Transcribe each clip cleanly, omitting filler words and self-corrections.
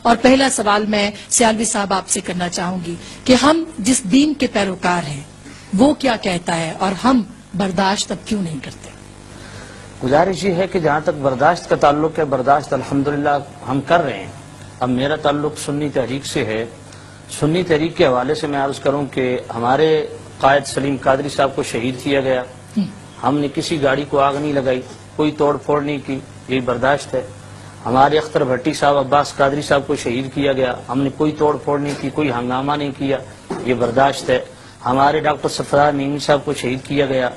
اور پہلا سوال میں سیالوی صاحب آپ سے کرنا چاہوں گی کہ ہم جس دین کے پیروکار ہیں وہ کیا کہتا ہے اور ہم برداشت اب کیوں نہیں کرتے؟ گزارش یہ ہے کہ جہاں تک برداشت کا تعلق ہے، برداشت الحمدللہ ہم کر رہے ہیں۔ اب میرا تعلق سنی تحریک سے ہے۔ سنی تحریک کے حوالے سے میں عرض کروں کہ ہمارے قائد سلیم قادری صاحب کو شہید کیا گیا، ہم نے کسی گاڑی کو آگ نہیں لگائی، کوئی توڑ پھوڑ نہیں کی، یہی برداشت ہے۔ ہمارے اختر بھٹی صاحب عباس قادری صاحب کو شہید کیا گیا، ہم نے کوئی توڑ پھوڑ نہیں کی، کوئی ہنگامہ نہیں کیا، یہ برداشت ہے۔ ہمارے ڈاکٹر سرفراز نعیمی صاحب کو شہید کیا گیا۔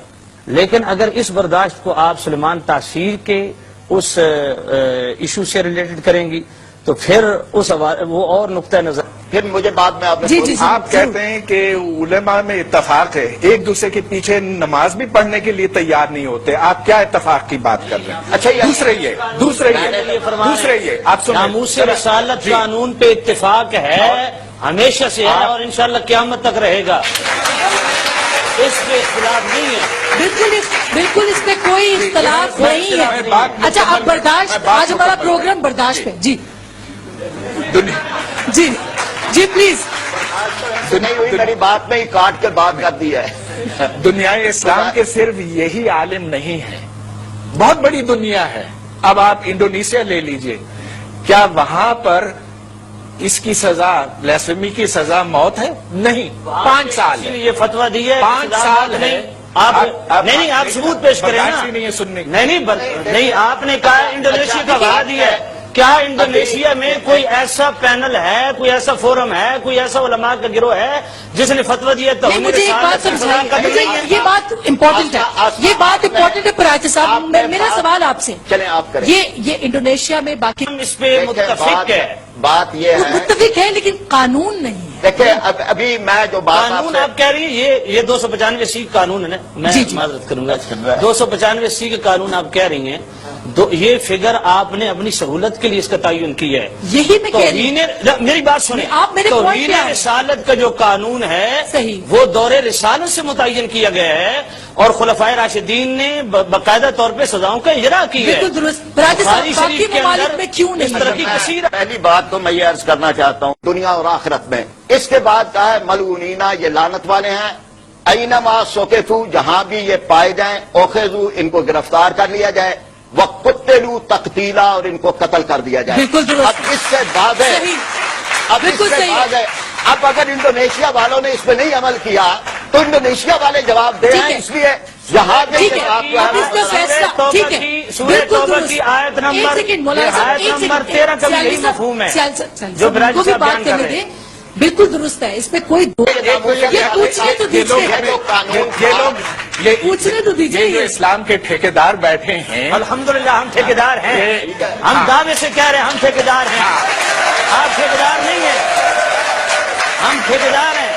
لیکن اگر اس برداشت کو آپ سلیمان تاثیر کے اس ایشو سے ریلیٹڈ کریں گی تو پھر اس وہ اور نقطہ نظر پھر مجھے بعد میں آپ کہتے ہیں کہ علماء میں اتفاق ہے، ایک دوسرے کے پیچھے نماز بھی پڑھنے کے لیے تیار نہیں ہوتے، آپ کیا اتفاق کی بات کر رہے ہیں؟ اچھا دوسرے یہ آپ ناموس رسالت قانون پہ اتفاق ہے، ہمیشہ سے ہے اور انشاءاللہ قیامت تک رہے گا، اس پہ اختلاف نہیں ہے۔ بالکل اس پہ کوئی اختلاف نہیں ہے۔ اچھا اب برداشت، آج ہمارا پروگرام برداشت پہ، جی جی جی پلیز۔ سنی ہوئی میری بات میں ہی کاٹ کے بات کر دی ہے۔ دنیا اسلام کے صرف یہی عالم نہیں ہے، بہت بڑی دنیا ہے۔ اب آپ انڈونیشیا لے لیجئے، کیا وہاں پر اس کی سزا، بلیسفیمی کی سزا موت ہے؟ نہیں، 5 سال ہے۔ یہ فتویٰ دی ہے 5 سال ہے۔ آپ نہیں آپ ثبوت پیش کریں نا۔ نہیں آپ نے کہا انڈونیشیا کا حوالہ دیا ہے، کیا انڈونیشیا میں کوئی ایسا پینل ہے، کوئی ایسا فورم ہے، کوئی ایسا علماء کا گروہ ہے جس نے فتویٰ دیا؟ تو مجھے ایک بات سمجھائیے، یہ بات امپورٹنٹ ہے، یہ بات امپورٹنٹ ہے پراچہ صاحب۔ میرا سوال آپ سے، چلیں آپ کریں۔ یہ انڈونیشیا میں باقی ہم اس پہ متفق ہے، بات یہ ہے متفق ہے لیکن قانون نہیں ہے۔ دیکھیں ابھی میں جو بات قانون آپ کہہ رہی ہیں یہ 295C کا قانون ہے، میں معذرت کروں گا، 295C کا قانون آپ کہہ رہی ہیں، یہ فگر آپ نے اپنی سہولت کے لیے اس کا تعین کیا ہے۔ یہی میں کہہ رہی ہوں، میری بات سنیں، توہین رسالت کا جو قانون ہے وہ دور رسالت سے متعین کیا گیا ہے اور خلفائے راشدین نے باقاعدہ طور پہ سزاؤں کا اجرا کیا ہے۔ بالکل درست۔ بخاری شریف کے اندر میں کیوں نہیں؟ پہلی بات تو میں یہ عرض کرنا چاہتا ہوں، دنیا اور آخرت میں اس کے بعد کہا ہے ملعونینا، یہ لعنت والے ہیں، اینما ثقفوا، جہاں بھی یہ پائے جائیں، اخذوا، ان کو گرفتار کر لیا جائے، وقتلوا تقتیلا، اور ان کو قتل کر دیا جائے۔ اب اس سے بعد ہے، اب اگر انڈونیشیا والوں نے اس پہ نہیں عمل کیا تو انڈونیشیا والے جواب دے رہے ہیں، اس لیے یہاں سورہ توبہ کی آیت نمبر 13 کا یہی مفہوم ہے جو براج صاحب بیان کر رہے ہیں۔ بالکل درست ہے، اس پہ کوئی یہ پوچھنے تو دیجیے، یہ جو اسلام کے ٹھیکیدار بیٹھے ہیں، الحمدللہ ہم ٹھیکیدار ہیں، ہم دعوے سے کہہ رہے ہیں ہم ٹھیکیدار ہیں، آپ ٹھیکیدار نہیں ہیں، ہم ٹھیکیدار ہیں،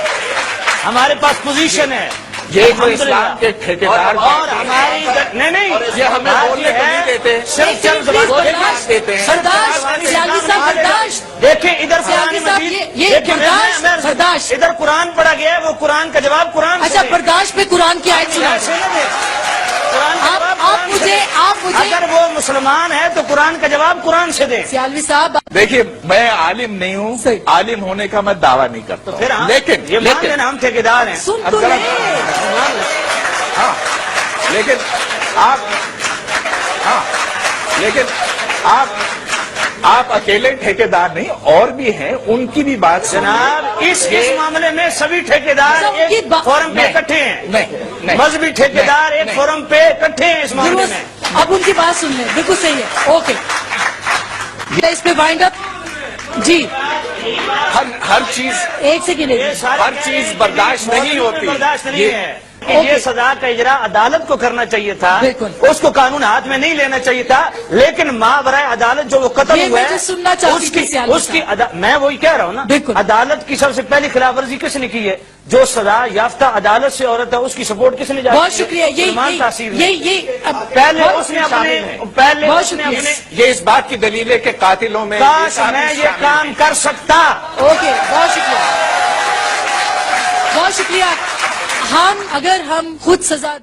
ہمارے پاس پوزیشن ہے۔ یہ جو اسلام کے ٹھیکیدار اور ہماری نہیں یہ ہمیں بولنے کو نہیں دیتے، صرف چند زبان دیتے ہیں۔ دیکھیں ادھر ادھر قرآن پڑھا گیا ہے، وہ قرآن کا جواب قرآن۔ اچھا برداشت پہ قرآن کی آیت سنا، آپ مجھے اگر وہ مسلمان ہے تو قرآن کا جواب قرآن سے دیں۔ سیالوی صاحب دیکھیے میں عالم نہیں ہوں، عالم ہونے کا میں دعویٰ نہیں کرتا، لیکن ہم ٹھیکیدار ہیں۔ سن تو لیں، لیکن آپ اکیلے ٹھیکیدار نہیں، اور بھی ہیں، ان کی بھی بات جناب، اس معاملے میں سبھی ٹھیکیدار ایک فورم پہ اکٹھے ہیں، مذہبی ٹھیکیدار ایک فورم پہ اکٹھے ہیں اس معاملے میں۔ اب ان کی بات سن لیں، بالکل صحیح ہے، اوکے اس پہ وائنڈ اپ جی۔ ہر چیز ایک سیکنڈ، ہر چیز برداشت نہیں ہوتی، برداشت نہیں ہے۔ یہ سزا کا اجرا عدالت کو کرنا چاہیے تھا، اس کو قانون ہاتھ میں نہیں لینا چاہیے تھا، لیکن ماورائے عدالت جو وہ قتل ہوا ہے اس کی میں وہی کہہ رہا ہوں نا، عدالت کی سب سے پہلی خلاف ورزی کس نے کی ہے؟ جو سزا یافتہ عدالت سے عورت ہے اس کی سپورٹ کس نے جاری کی؟ بہت شکریہ، یہ اس بات کی دلیل ہے کہ قاتلوں میں کاش میں یہ کام کر سکتا۔ اوکے بہت شکریہ، بہت شکریہ۔ اگر ہم خود سزا